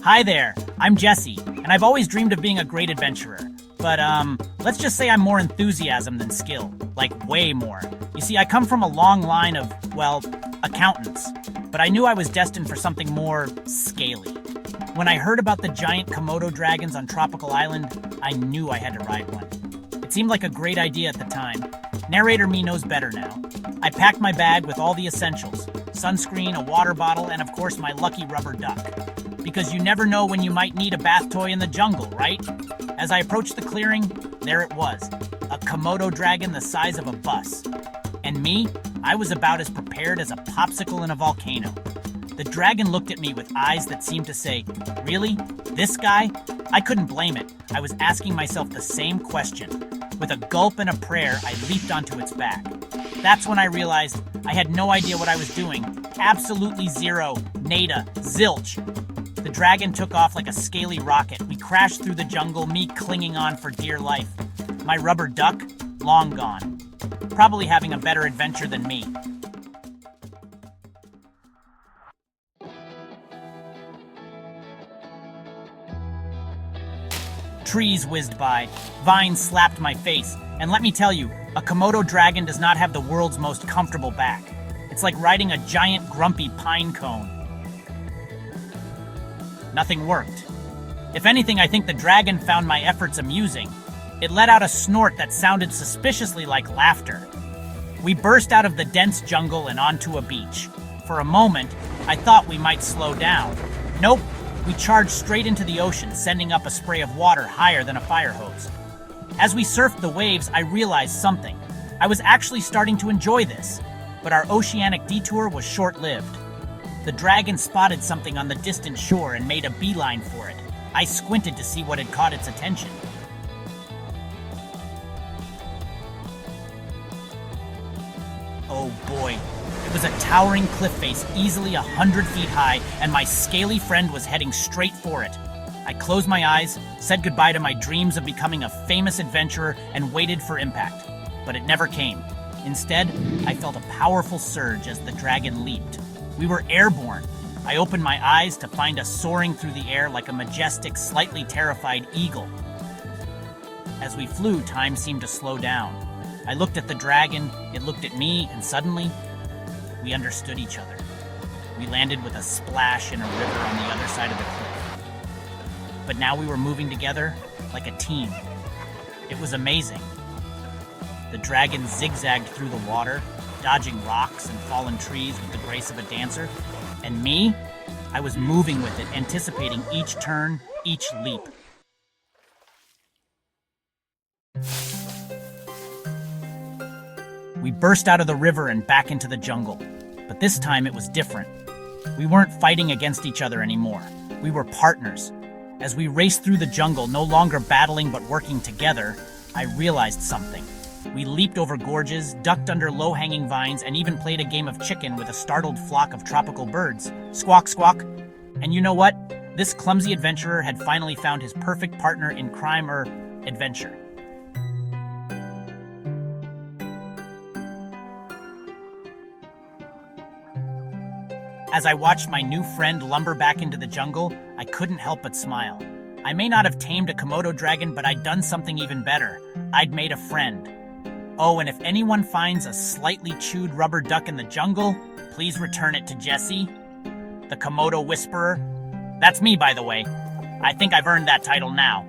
Hi there, I'm Jesse, and I've always dreamed of being a great adventurer. But, let's just say I'm more enthusiasm than skill. Like, way more. You see, I come from a long line of, well, accountants. But I knew I was destined for something more scaly. When I heard about the giant Komodo dragons on Tropical Island, I knew I had to ride one. It seemed like a great idea at the time. Narrator me knows better now. I packed my bag with all the essentials. Sunscreen, a water bottle, and of course my lucky rubber duck. Because you never know when you might need a bath toy in the jungle, right? As I approached the clearing, there it was. A Komodo dragon the size of a bus. And me, I was about as prepared as a popsicle in a volcano. The dragon looked at me with eyes that seemed to say, "Really? This guy?" I couldn't blame it. I was asking myself the same question. With a gulp and a prayer, I leaped onto its back. That's when I realized I had no idea what I was doing. Absolutely zero. Nada. Zilch. The dragon took off like a scaly rocket. We crashed through the jungle, me clinging on for dear life. My rubber duck, long gone. Probably having a better adventure than me. Trees whizzed by, vines slapped my face, and let me tell you, a Komodo dragon does not have the world's most comfortable back. It's like riding a giant grumpy pine cone. Nothing worked. If anything, I think the dragon found my efforts amusing. It let out a snort that sounded suspiciously like laughter. We burst out of the dense jungle and onto a beach. For a moment, I thought we might slow down. Nope, we charged straight into the ocean, sending up a spray of water higher than a fire hose. As we surfed the waves, I realized something. I was actually starting to enjoy this, but our oceanic detour was short-lived. The dragon spotted something on the distant shore and made a beeline for it. I squinted to see what had caught its attention. Oh boy, it was a towering cliff face easily 100 feet high, and my scaly friend was heading straight for it. I closed my eyes, said goodbye to my dreams of becoming a famous adventurer, and waited for impact. But it never came. Instead, I felt a powerful surge as the dragon leaped. We were airborne. I opened my eyes to find us soaring through the air like a majestic, slightly terrified eagle. As we flew, time seemed to slow down. I looked at the dragon, it looked at me, and suddenly, we understood each other. We landed with a splash in a river on the other side of the cliff. But now we were moving together like a team. It was amazing. The dragon zigzagged through the water, dodging rocks and fallen trees with the grace of a dancer. And me? I was moving with it, anticipating each turn, each leap. We burst out of the river and back into the jungle. But this time it was different. We weren't fighting against each other anymore. We were partners. As we raced through the jungle, no longer battling but working together, I realized something. We leaped over gorges, ducked under low-hanging vines, and even played a game of chicken with a startled flock of tropical birds. Squawk, squawk. And you know what? This clumsy adventurer had finally found his perfect partner in crime or adventure. As I watched my new friend lumber back into the jungle, I couldn't help but smile. I may not have tamed a Komodo dragon, but I'd done something even better. I'd made a friend. Oh, and if anyone finds a slightly chewed rubber duck in the jungle, please return it to Jesse, the Komodo Whisperer. That's me, by the way. I think I've earned that title now.